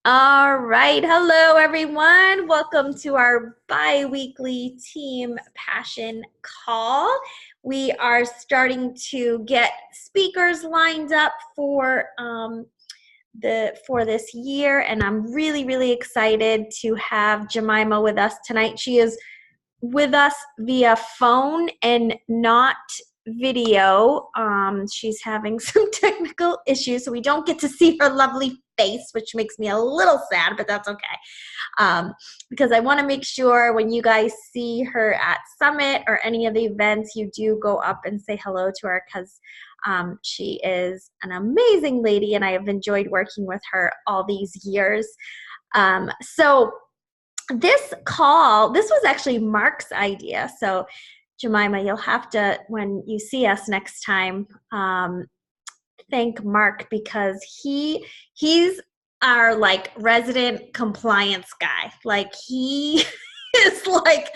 All right. Hello, everyone. Welcome to our bi-weekly team passion call. We are starting to get speakers lined up for this year, and I'm really excited to have Jemima with us tonight. She is with us via phone and not video. She's having some technical issues, so we don't get to see her lovely face, which makes me a little sad, but that's okay. Because I want to make sure when you guys see her at Summit or any of the events, you do go up and say hello to her, because she is an amazing lady, and I have enjoyed working with her all these years. So this was actually Mark's idea. So Jemima, you'll have to, when you see us next time, thank Mark, because he's our like resident compliance guy. Like he is like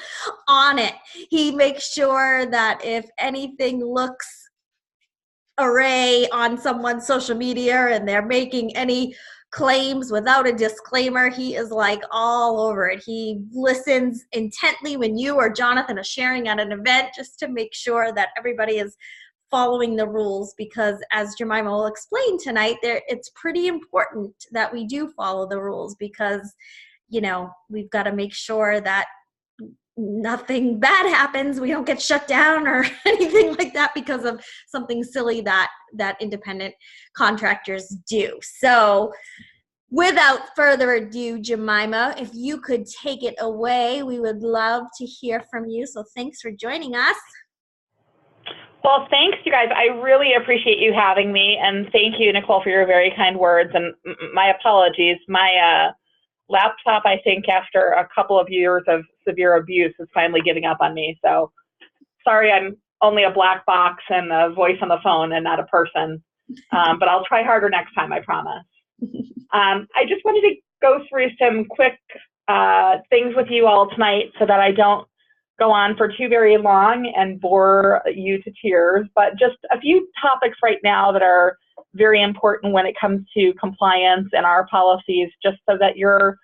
on it. He makes sure that if anything looks array on someone's social media and they're making any claims without a disclaimer, he is like all over it. He listens intently when you or Jonathan are sharing at an event, just to make sure that everybody is following the rules, because as Jemima will explain tonight, it's pretty important that we do follow the rules, because we've got to make sure that nothing bad happens. We don't get shut down or anything like that because of something silly that independent contractors do. So without further ado, Jemima, if you could take it away, we would love to hear from you. So thanks for joining us. Well, thanks, you guys. I really appreciate you having me, and thank you, Nicole, for your very kind words. And my apologies. My laptop, I think, after a couple of years of severe abuse, is finally giving up on me. So sorry, I'm only a black box and a voice on the phone and not a person. But I'll try harder next time, I promise. I just wanted to go through some quick things with you all tonight so that I don't go on for too very long and bore you to tears, but just a few topics right now that are very important when it comes to compliance and our policies, just so that you're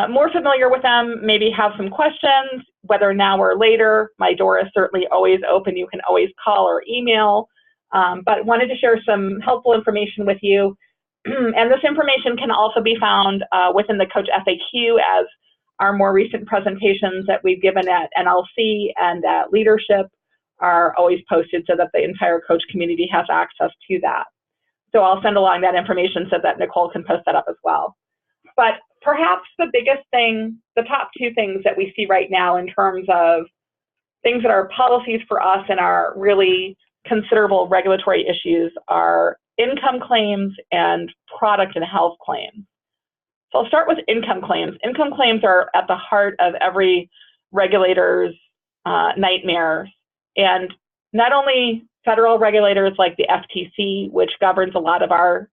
more familiar with them, maybe have some questions, whether now or later. My door is certainly always open. You can always call or email, but wanted to share some helpful information with you. And this information can also be found within the Coach FAQ, as our more recent presentations that we've given at NLC and at Leadership are always posted so that the entire coach community has access to that. So I'll send along that information so that Nicole can post that up as well. But perhaps the biggest thing, the top two things that we see right now in terms of things that are policies for us and are really considerable regulatory issues, are income claims and product and health claims. So I'll start with income claims. Income claims are at the heart of every regulator's nightmare. And not only federal regulators like the FTC, which governs a lot of our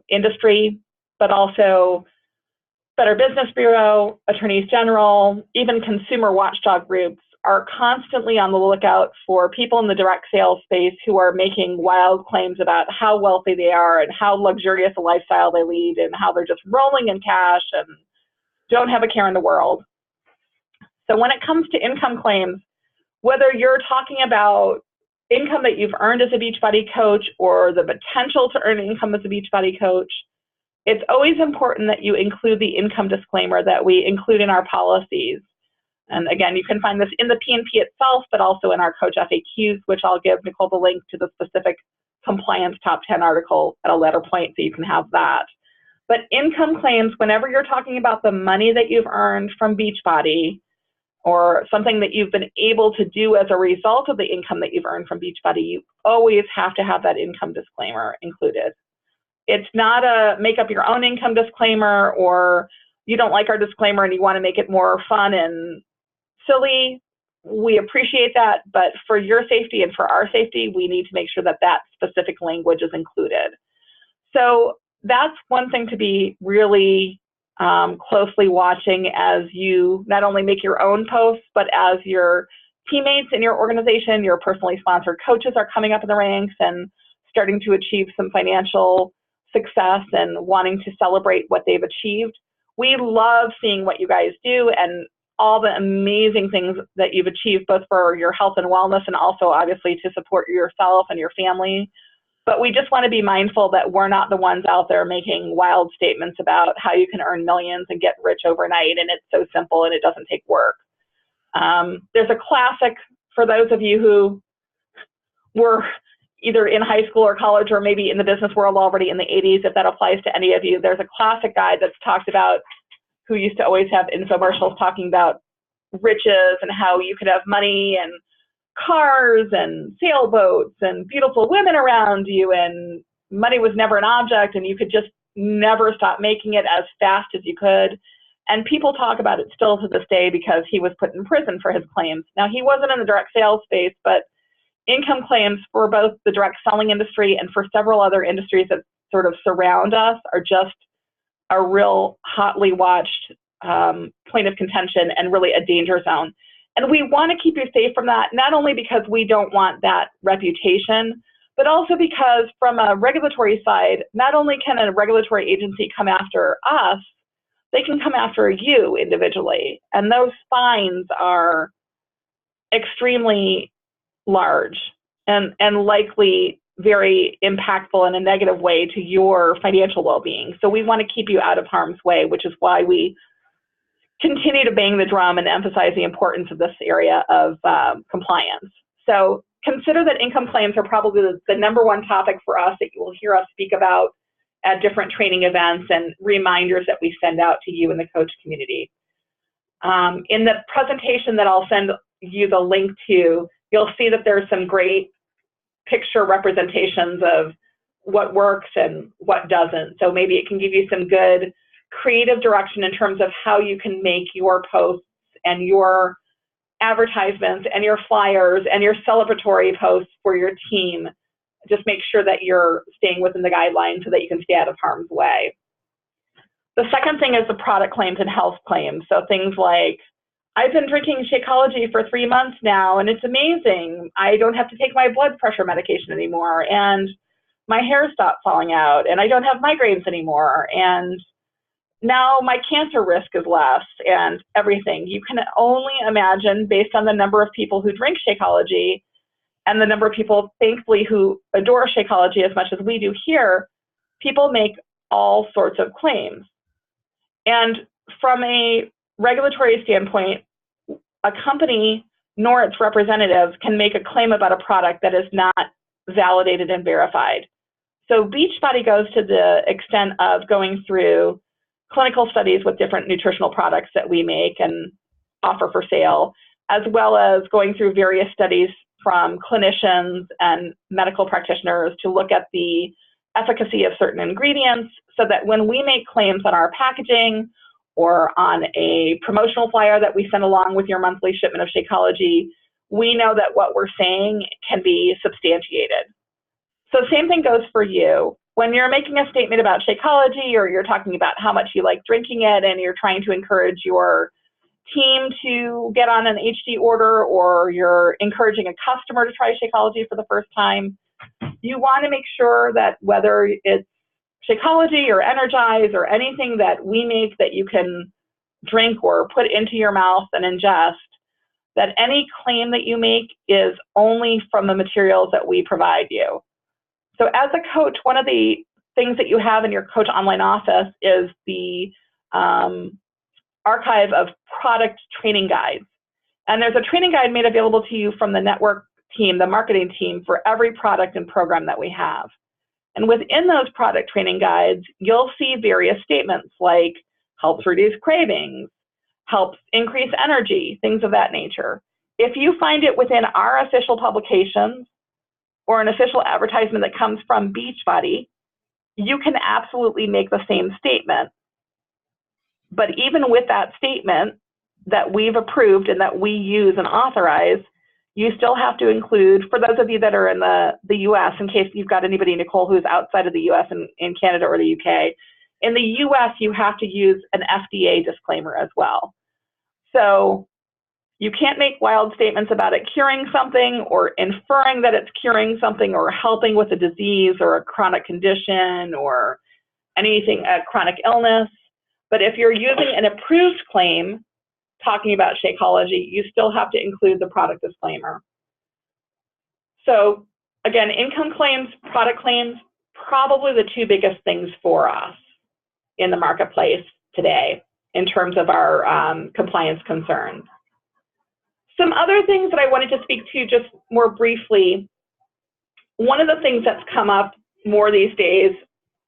industry, but also Better Business Bureau, attorneys general, even consumer watchdog groups are constantly on the lookout for people in the direct sales space who are making wild claims about how wealthy they are and how luxurious a lifestyle they lead and how they're just rolling in cash and don't have a care in the world. So when it comes to income claims, whether you're talking about income that you've earned as a Beachbody coach or the potential to earn income as a Beachbody coach, it's always important that you include the income disclaimer that we include in our policies. And again, you can find this in the P&P itself, but also in our Coach FAQs, which I'll give Nicole the link to the specific compliance top 10 article at a later point, so you can have that. But income claims, whenever you're talking about the money that you've earned from Beachbody or something that you've been able to do as a result of the income that you've earned from Beachbody, you always have to have that income disclaimer included. It's not a make up your own income disclaimer, or you don't like our disclaimer and you want to make it more fun and silly. We appreciate that, but for your safety and for our safety, we need to make sure that that specific language is included. So that's one thing to be really closely watching as you not only make your own posts, but as your teammates in your organization, your personally sponsored coaches are coming up in the ranks and starting to achieve some financial success and wanting to celebrate what they've achieved. We love seeing what you guys do and all the amazing things that you've achieved, both for your health and wellness and also obviously to support yourself and your family. But we just want to be mindful that we're not the ones out there making wild statements about how you can earn millions and get rich overnight, and it's so simple and it doesn't take work. There's a classic for those of you who were either in high school or college or maybe in the business world already in the 80s, if that applies to any of you. There's a classic guy that's talked about who used to always have infomercials talking about riches and how you could have money and cars and sailboats and beautiful women around you, and money was never an object, and you could just never stop making it as fast as you could. And people talk about it still to this day because he was put in prison for his claims. Now, he wasn't in the direct sales space, but income claims for both the direct selling industry and for several other industries that sort of surround us are just a real hotly watched point of contention and really a danger zone. And we want to keep you safe from that, not only because we don't want that reputation, but also because from a regulatory side, not only can a regulatory agency come after us, they can come after you individually. And those fines are extremely large and likely very impactful in a negative way to your financial well-being. So we want to keep you out of harm's way, which is why we continue to bang the drum and emphasize the importance of this area of compliance. So consider that income claims are probably the number one topic for us that you will hear us speak about at different training events and reminders that we send out to you in the coach community. In the presentation that I'll send you the link to, you'll see that there's some great picture representations of what works and what doesn't. So maybe it can give you some good creative direction in terms of how you can make your posts and your advertisements and your flyers and your celebratory posts for your team. Just make sure that you're staying within the guidelines so that you can stay out of harm's way. The second thing is the product claims and health claims. So things like, I've been drinking Shakeology for 3 months now, and it's amazing. I don't have to take my blood pressure medication anymore, and my hair stopped falling out, and I don't have migraines anymore, and now my cancer risk is less, and everything. You can only imagine, based on the number of people who drink Shakeology and the number of people, thankfully, who adore Shakeology as much as we do here, people make all sorts of claims. And from a regulatory standpoint, a company nor its representatives can make a claim about a product that is not validated and verified. So Beachbody goes to the extent of going through clinical studies with different nutritional products that we make and offer for sale, as well as going through various studies from clinicians and medical practitioners to look at the efficacy of certain ingredients, so that when we make claims on our packaging or on a promotional flyer that we send along with your monthly shipment of Shakeology, we know that what we're saying can be substantiated. So same thing goes for you. When you're making a statement about Shakeology, or you're talking about how much you like drinking it and you're trying to encourage your team to get on an HD order, or you're encouraging a customer to try Shakeology for the first time, you want to make sure that whether it's Shakeology or Energize or anything that we make that you can drink or put into your mouth and ingest, that any claim that you make is only from the materials that we provide you. So as a coach, one of the things that you have in your Coach Online office is the archive of product training guides. And there's a training guide made available to you from the network team, the marketing team, for every product and program that we have. And within those product training guides, you'll see various statements like helps reduce cravings, helps increase energy, things of that nature. If you find it within our official publications or an official advertisement that comes from Beachbody, you can absolutely make the same statement. But even with that statement that we've approved and that we use and authorize, you still have to include, for those of you that are in the US, in case you've got anybody, Nicole, who's outside of the US and in Canada or the UK, in the US, you have to use an FDA disclaimer as well. So you can't make wild statements about it curing something or inferring that it's curing something or helping with a disease or a chronic condition or anything, a chronic illness. But if you're using an approved claim, talking about Shakeology, you still have to include the product disclaimer. So again, income claims, product claims, probably the two biggest things for us in the marketplace today in terms of our compliance concerns. Some other things that I wanted to speak to just more briefly. One of the things that's come up more these days,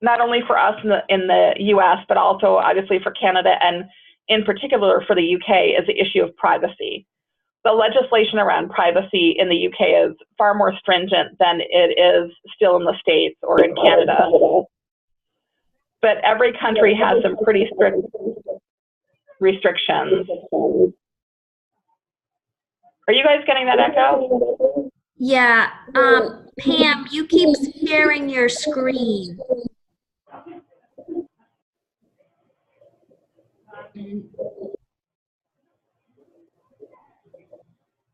not only for us in the US, but also obviously for Canada and in particular for the UK, is the issue of privacy. The legislation around privacy in the UK is far more stringent than it is still in the States or in Canada. But every country has some pretty strict restrictions. Are you guys getting that echo? Yeah. Pam, you keep sharing your screen.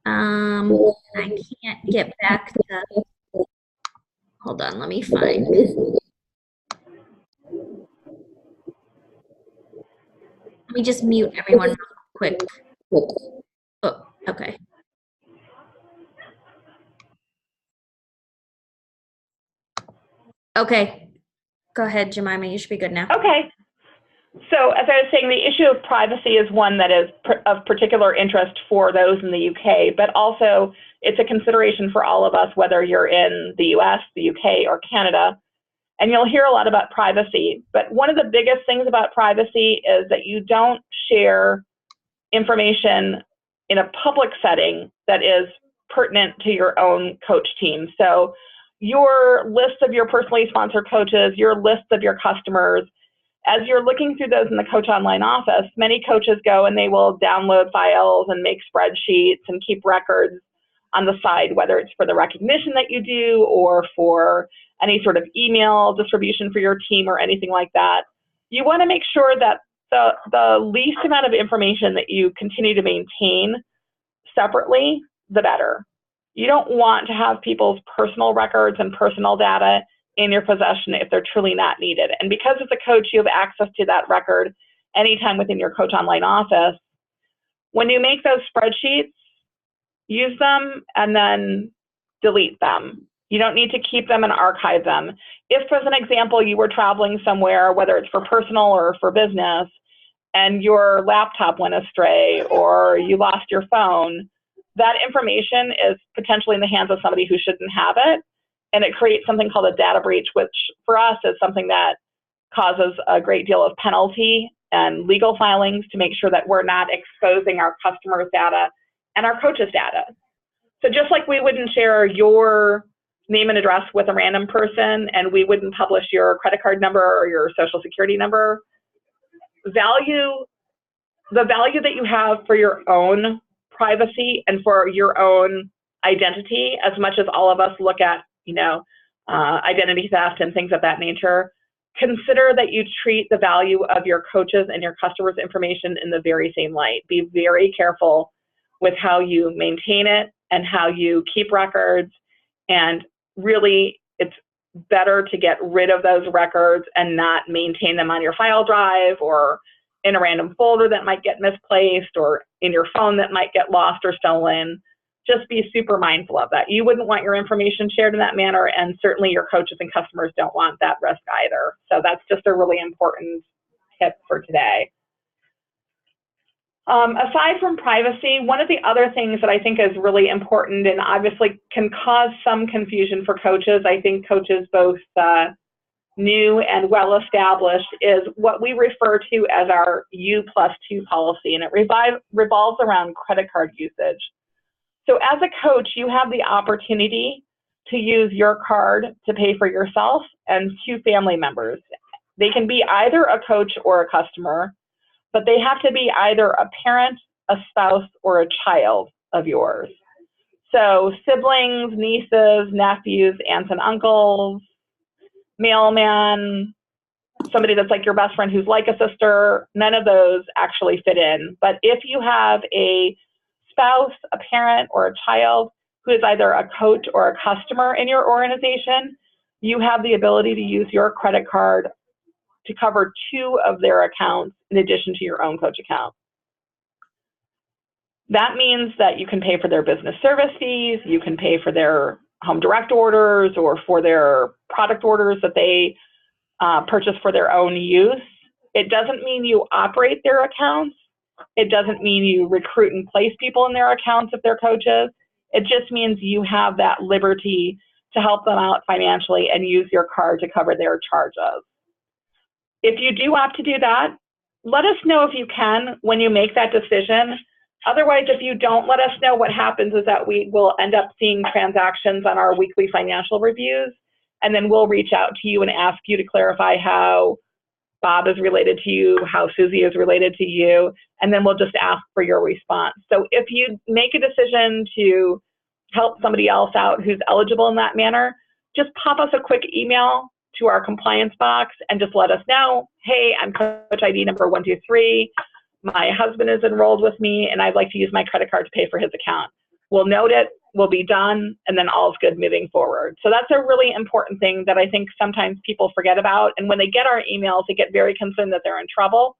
I can't get back to, hold on, let me find. Let me just mute everyone real quick. Oh, okay. Okay. Go ahead, Jemima. You should be good now. Okay. So as I was saying, the issue of privacy is one that is of particular interest for those in the UK, but also it's a consideration for all of us, whether you're in the US, the UK, or Canada. And you'll hear a lot about privacy, but one of the biggest things about privacy is that you don't share information in a public setting that is pertinent to your own coach team. So your list of your personally sponsored coaches, your list of your customers, as you're looking through those in the Coach Online office, many coaches go and they will download files and make spreadsheets and keep records on the side, whether it's for the recognition that you do or for any sort of email distribution for your team or anything like that. You want to make sure that the least amount of information that you continue to maintain separately, the better. You don't want to have people's personal records and personal data in your possession if they're truly not needed. And because as a coach, you have access to that record anytime within your Coach Online office, when you make those spreadsheets, use them and then delete them. You don't need to keep them and archive them. If, as an example, you were traveling somewhere, whether it's for personal or for business, and your laptop went astray or you lost your phone, that information is potentially in the hands of somebody who shouldn't have it. And it creates something called a data breach, which for us is something that causes a great deal of penalty and legal filings to make sure that we're not exposing our customers' data and our coaches' data. So just like we wouldn't share your name and address with a random person and we wouldn't publish your credit card number or your social security number, the value that you have for your own privacy and for your own identity, as much as all of us look at identity theft and things of that nature, consider that you treat the value of your coaches and your customers' information in the very same light. Be very careful with how you maintain it and how you keep records. And really, it's better to get rid of those records and not maintain them on your file drive or in a random folder that might get misplaced or in your phone that might get lost or stolen. Just be super mindful of that. You wouldn't want your information shared in that manner, and certainly your coaches and customers don't want that risk either. So that's just a really important tip for today. Aside from privacy, one of the other things that I think is really important and obviously can cause some confusion for coaches, I think coaches both new and well-established, is what we refer to as our U+2 policy, and it revolves around credit card usage. So as a coach, you have the opportunity to use your card to pay for yourself and 2 family members. They can be either a coach or a customer, but they have to be either a parent, a spouse, or a child of yours. So siblings, nieces, nephews, aunts and uncles, mailman, somebody that's like your best friend who's like a sister, none of those actually fit in. But if you have a spouse, a parent, or a child who is either a coach or a customer in your organization, you have the ability to use your credit card to cover 2 of their accounts in addition to your own coach account. That means that you can pay for their business service fees, you can pay for their home direct orders or for their product orders that they purchase for their own use. It doesn't mean you operate their accounts. It doesn't mean you recruit and place people in their accounts if they're coaches. It just means you have that liberty to help them out financially and use your card to cover their charges. If you do opt to do that, let us know if you can when you make that decision. Otherwise, if you don't let us know, what happens is that we will end up seeing transactions on our weekly financial reviews, and then we'll reach out to you and ask you to clarify how Bob is related to you, how Susie is related to you, and then we'll just ask for your response. So if you make a decision to help somebody else out who's eligible in that manner, just pop us a quick email to our compliance box and just let us know, hey, I'm coach ID number 123. My husband is enrolled with me and I'd like to use my credit card to pay for his account. We'll note it, we'll be done, and then all's good moving forward. So that's a really important thing that I think sometimes people forget about. And when they get our emails, they get very concerned that they're in trouble.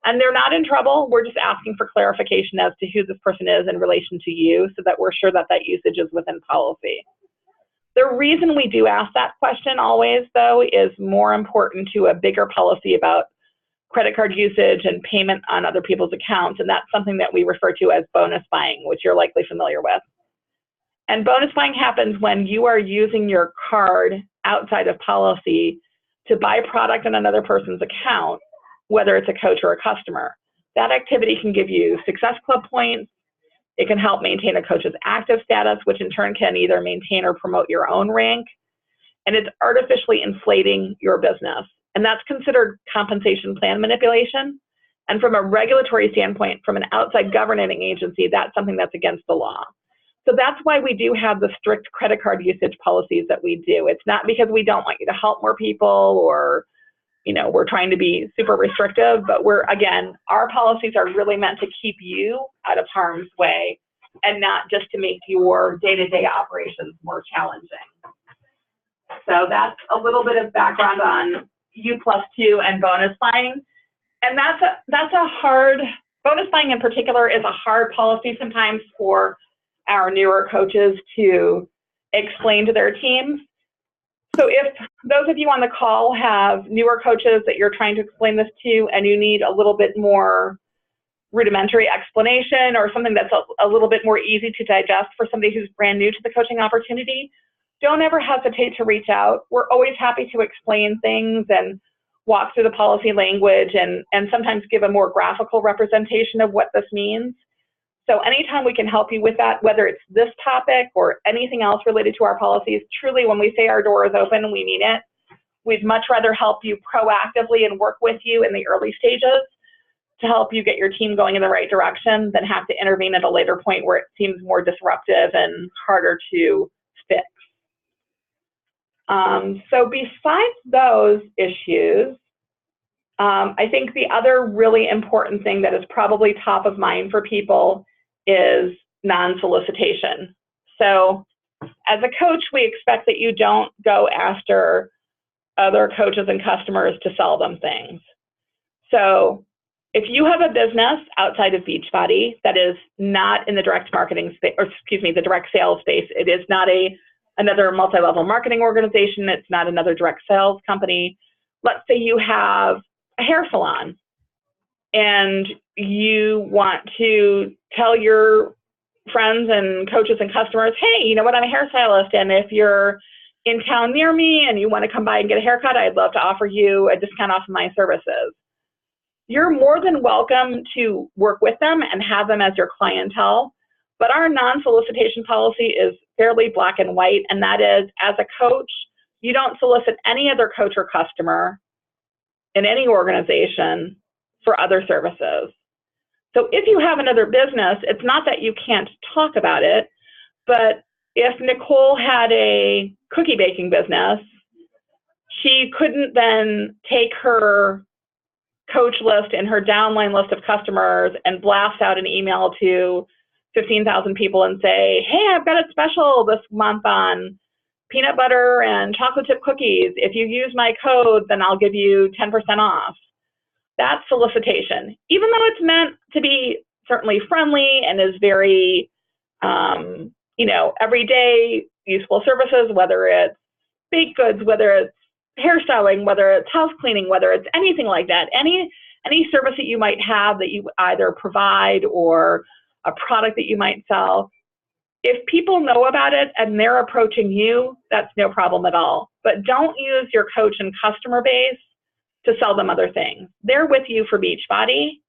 And they're not in trouble. We're just asking for clarification as to who this person is in relation to you so that we're sure that that usage is within policy. The reason we do ask that question always, though, is more important to a bigger policy about credit card usage and payment on other people's accounts, and that's something that we refer to as bonus buying, which you're likely familiar with. And bonus buying happens when you are using your card outside of policy to buy product on another person's account, whether it's a coach or a customer. That activity can give you Success Club points. It can help maintain a coach's active status, which in turn can either maintain or promote your own rank. And it's artificially inflating your business. And that's considered compensation plan manipulation. And from a regulatory standpoint, from an outside governing agency, that's something that's against the law. So that's why we do have the strict credit card usage policies that we do. It's not because we don't want you to help more people or, you know, we're trying to be super restrictive, but again, our policies are really meant to keep you out of harm's way and not just to make your day-to-day operations more challenging. So that's a little bit of background on U+2 and bonus buying. And that's a hard, bonus buying in particular is a hard policy sometimes for our newer coaches to explain to their teams. So if those of you on the call have newer coaches that you're trying to explain this to and you need a little bit more rudimentary explanation or something that's a little bit more easy to digest for somebody who's brand new to the coaching opportunity, don't ever hesitate to reach out. We're always happy to explain things and walk through the policy language and sometimes give a more graphical representation of what this means. So anytime we can help you with that, whether it's this topic or anything else related to our policies, truly when we say our door is open, we mean it. We'd much rather help you proactively and work with you in the early stages to help you get your team going in the right direction than have to intervene at a later point where it seems more disruptive and harder to fix. So besides those issues, I think the other really important thing that is probably top of mind for people is non-solicitation. So as a coach, we expect that you don't go after other coaches and customers to sell them things. So if you have a business outside of Beachbody that is not in the direct marketing space, or excuse me, the direct sales space, it is not another multi-level marketing organization, it's not another direct sales company. Let's say you have a hair salon and you want to tell your friends and coaches and customers, hey, you know what, I'm a hairstylist, and if you're in town near me and you want to come by and get a haircut, I'd love to offer you a discount off of my services. You're more than welcome to work with them and have them as your clientele, but our non-solicitation policy is fairly black and white, and that is, as a coach, you don't solicit any other coach or customer in any organization for other services. So if you have another business, it's not that you can't talk about it, but if Nicole had a cookie baking business, she couldn't then take her coach list and her downline list of customers and blast out an email to 15,000 people and say, hey, I've got a special this month on peanut butter and chocolate chip cookies. If you use my code, then I'll give you 10% off. That's solicitation, even though it's meant to be certainly friendly and is very, everyday useful services, whether it's baked goods, whether it's hairstyling, whether it's house cleaning, whether it's anything like that. Any service that you might have that you either provide or a product that you might sell, if people know about it and they're approaching you, that's no problem at all. But don't use your coach and customer base to sell them other things. They're with you for Beachbody.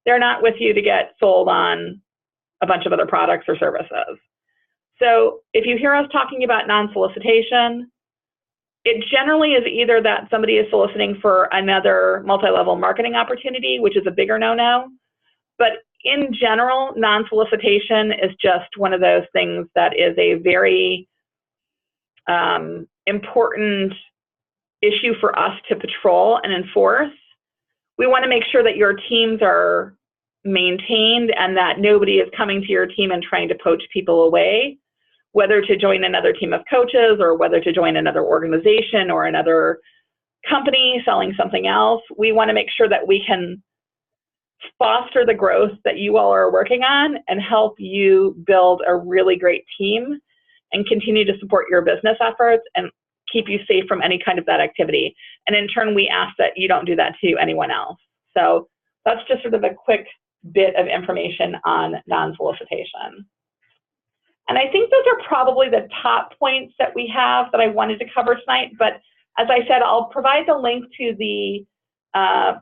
They're not with you to get sold on a bunch of other products or services. So if you hear us talking about non-solicitation, it generally is either that somebody is soliciting for another multi-level marketing opportunity, which is a bigger no-no. But in general, non-solicitation is just one of those things that is a very important issue for us to patrol and enforce. We want to make sure that your teams are maintained and that nobody is coming to your team and trying to poach people away, whether to join another team of coaches or whether to join another organization or another company selling something else. We want to make sure that we can foster the growth that you all are working on and help you build a really great team and continue to support your business efforts and keep you safe from any kind of that activity. And in turn, we ask that you don't do that to anyone else. So that's just sort of a quick bit of information on non-solicitation. And I think those are probably the top points that we have that I wanted to cover tonight. But as I said, I'll provide the link to the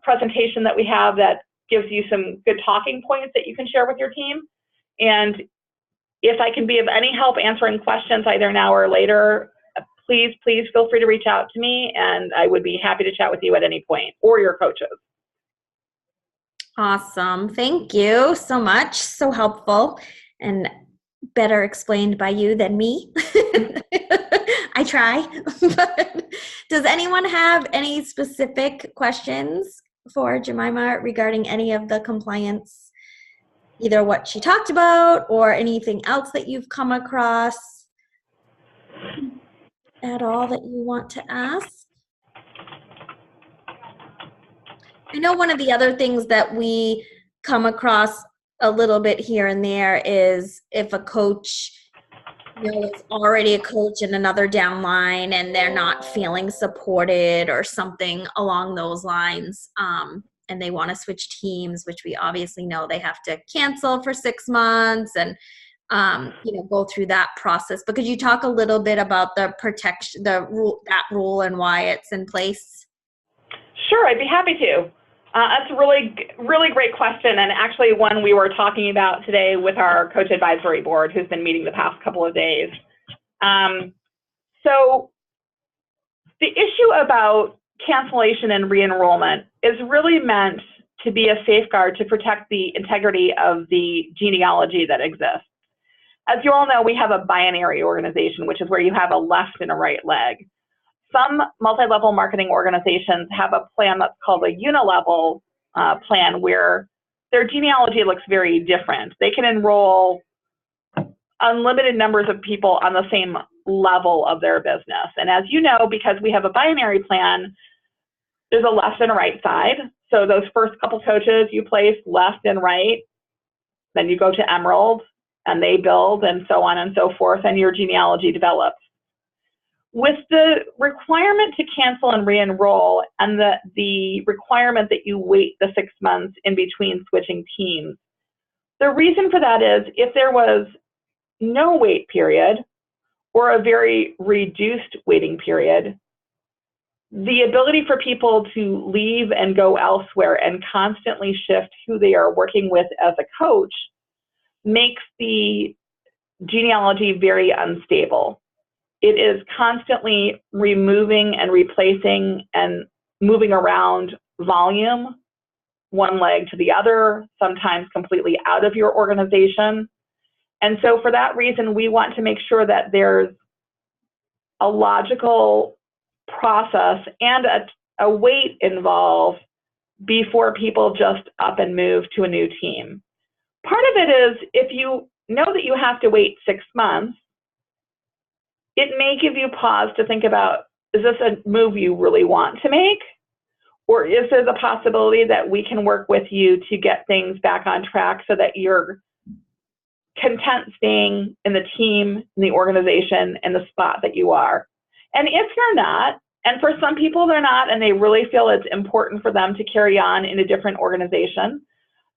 presentation that we have that gives you some good talking points that you can share with your team. And if I can be of any help answering questions either now or later, please feel free to reach out to me, and I would be happy to chat with you at any point, or your coaches. Awesome. Thank you so much. So helpful and better explained by you than me. I try. But does anyone have any specific questions for Jemima regarding any of the compliance, either what she talked about or anything else that you've come across at all that you want to ask? I know one of the other things that we come across a little bit here and there is if a coach, is already a coach in another downline and they're not feeling supported or something along those lines, and they want to switch teams, which we obviously know they have to cancel for 6 months and go through that process. But could you talk a little bit about the protection, that rule and why it's in place? Sure, I'd be happy to. That's a really, really great question, and actually one we were talking about today with our coach advisory board, who's been meeting the past couple of days. So the issue about cancellation and re-enrollment is really meant to be a safeguard to protect the integrity of the genealogy that exists. As you all know, we have a binary organization, which is where you have a left and a right leg. Some multi-level marketing organizations have a plan that's called a unilevel plan where their genealogy looks very different. They can enroll unlimited numbers of people on the same level of their business. And as you know, because we have a binary plan, there's a left and a right side. So those first couple coaches you place left and right, then you go to Emerald and they build and so on and so forth, and your genealogy develops. With the requirement to cancel and re-enroll and the requirement that you wait the 6 months in between switching teams, the reason for that is if there was no wait period or a very reduced waiting period, the ability for people to leave and go elsewhere and constantly shift who they are working with as a coach makes the genealogy very unstable. It is constantly removing and replacing and moving around volume, one leg to the other, sometimes completely out of your organization. And so for that reason, we want to make sure that there's a logical process and a wait involved before people just up and move to a new team. Part of it is if you know that you have to wait 6 months, it may give you pause to think about, is this a move you really want to make? Or is there the possibility that we can work with you to get things back on track so that you're content staying in the team, in the organization, and the spot that you are? And if you're not, and for some people they're not, and they really feel it's important for them to carry on in a different organization,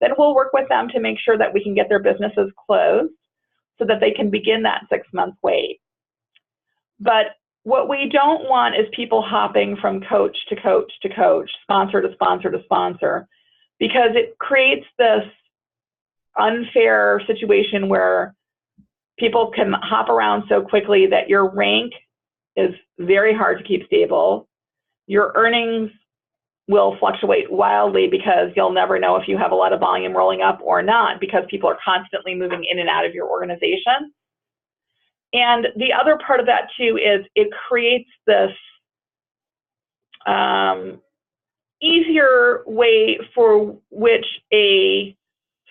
then we'll work with them to make sure that we can get their businesses closed so that they can begin that 6-month wait. But what we don't want is people hopping from coach to coach to coach, sponsor to sponsor to sponsor, because it creates this unfair situation where people can hop around so quickly that your rank is very hard to keep stable. Your earnings will fluctuate wildly because you'll never know if you have a lot of volume rolling up or not, because people are constantly moving in and out of your organization. And the other part of that too is it creates this easier way for which a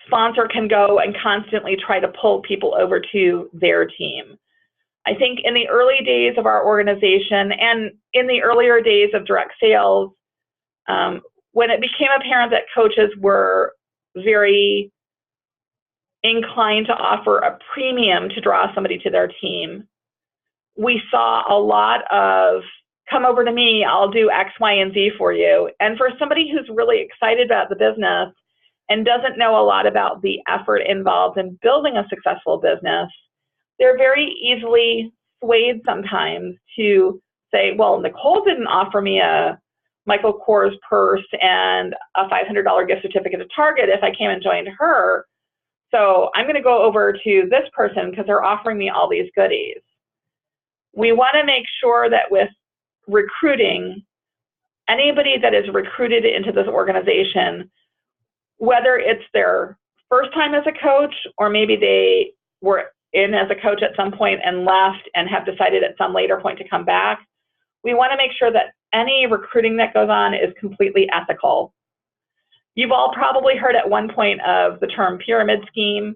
sponsor can go and constantly try to pull people over to their team. I think in the early days of our organization and in the earlier days of direct sales, when it became apparent that coaches were very inclined to offer a premium to draw somebody to their team, we saw a lot of, come over to me, I'll do X, Y, and Z for you. And for somebody who's really excited about the business and doesn't know a lot about the effort involved in building a successful business, they're very easily swayed sometimes to say, well, Nicole didn't offer me a Michael Kors purse and a $500 gift certificate to Target if I came and joined her. So I'm going to go over to this person because they're offering me all these goodies. We want to make sure that with recruiting, anybody that is recruited into this organization, whether it's their first time as a coach or maybe they were in as a coach at some point and left and have decided at some later point to come back, we want to make sure that any recruiting that goes on is completely ethical. You've all probably heard at one point of the term pyramid scheme,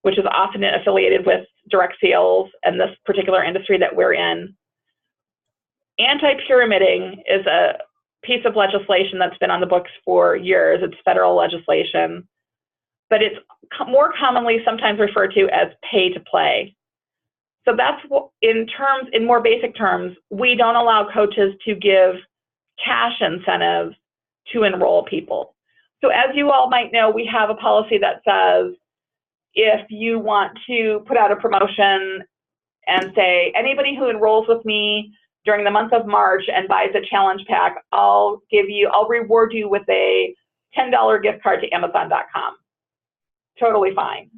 which is often affiliated with direct sales and this particular industry that we're in. Anti-pyramiding is a piece of legislation that's been on the books for years. It's federal legislation, but it's more commonly sometimes referred to as pay to play. So that's what, in more basic terms, we don't allow coaches to give cash incentives to enroll people. So as you all might know, we have a policy that says if you want to put out a promotion and say, anybody who enrolls with me during the month of March and buys a challenge pack, I'll reward you with a $10 gift card to Amazon.com. Totally fine.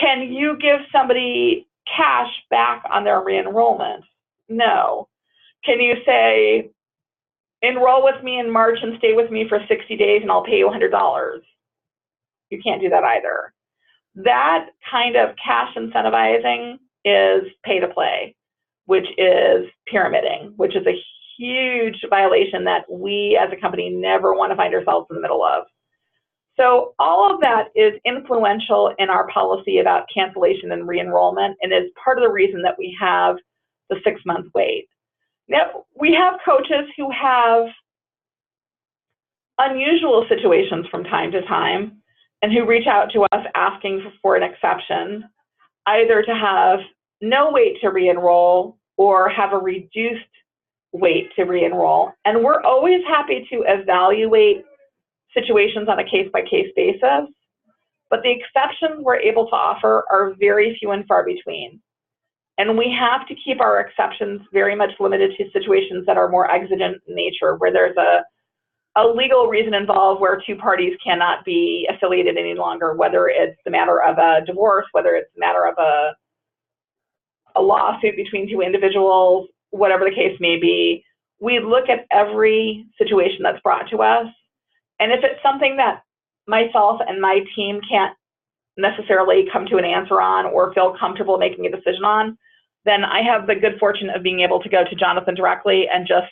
Can you give somebody cash back on their re-enrollment? No. Can you say, enroll with me in March and stay with me for 60 days and I'll pay you $100? You can't do that either. That kind of cash incentivizing is pay to play, which is pyramiding, which is a huge violation that we as a company never want to find ourselves in the middle of. So all of that is influential in our policy about cancellation and re-enrollment, and is part of the reason that we have the 6-month wait. Now, we have coaches who have unusual situations from time to time and who reach out to us asking for an exception, either to have no wait to re-enroll or have a reduced wait to re-enroll. And we're always happy to evaluate situations on a case-by-case basis, but the exceptions we're able to offer are very few and far between. And we have to keep our exceptions very much limited to situations that are more exigent in nature, where there's a legal reason involved where two parties cannot be affiliated any longer, whether it's the matter of a divorce, whether it's the matter of a lawsuit between two individuals, whatever the case may be. We look at every situation that's brought to us. And if it's something that myself and my team can't necessarily come to an answer on or feel comfortable making a decision on, then I have the good fortune of being able to go to Jonathan directly and just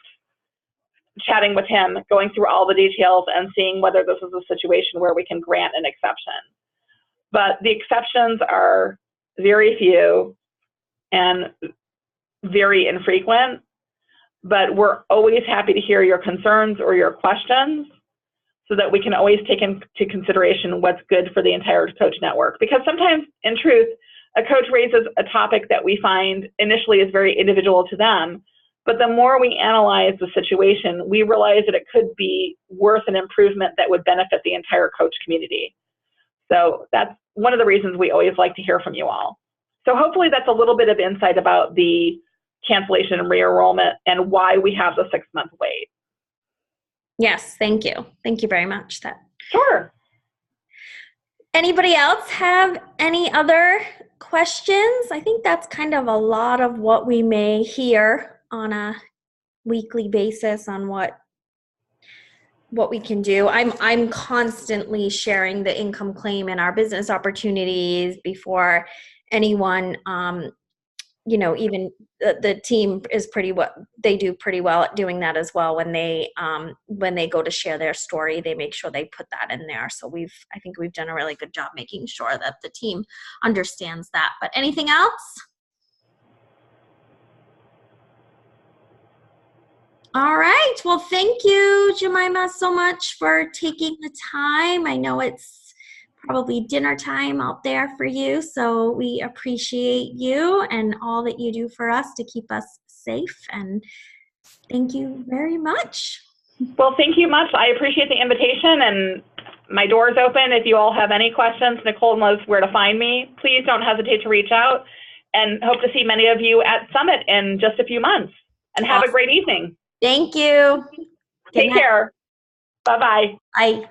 chatting with him, going through all the details and seeing whether this is a situation where we can grant an exception. But the exceptions are very few. and very infrequent, but we're always happy to hear your concerns or your questions so that we can always take into consideration what's good for the entire coach network. Because sometimes, in truth, a coach raises a topic that we find initially is very individual to them, but the more we analyze the situation, we realize that it could be worth an improvement that would benefit the entire coach community. So that's one of the reasons we always like to hear from you all. So hopefully that's a little bit of insight about the cancellation and re-enrollment and why we have the 6-month wait. Yes, thank you. Thank you very much. Sure. Anybody else have any other questions? I think that's kind of a lot of what we may hear on a weekly basis on what we can do. I'm constantly sharing the income claim and our business opportunities before anyone, even the team is they do pretty well at doing that as well. When they go to share their story, they make sure they put that in there. So I think we've done a really good job making sure that the team understands that. But anything else? All right. Well, thank you, Jemima, so much for taking the time. I know it's probably dinner time out there for you, so we appreciate you and all that you do for us to keep us safe. And thank you very much. Well, thank you much. I appreciate the invitation, and my door is open. If you all have any questions, Nicole knows where to find me. Please don't hesitate to reach out, and hope to see many of you at Summit in just a few months. And have a great evening. Thank you. Take care. Bye-bye. Bye.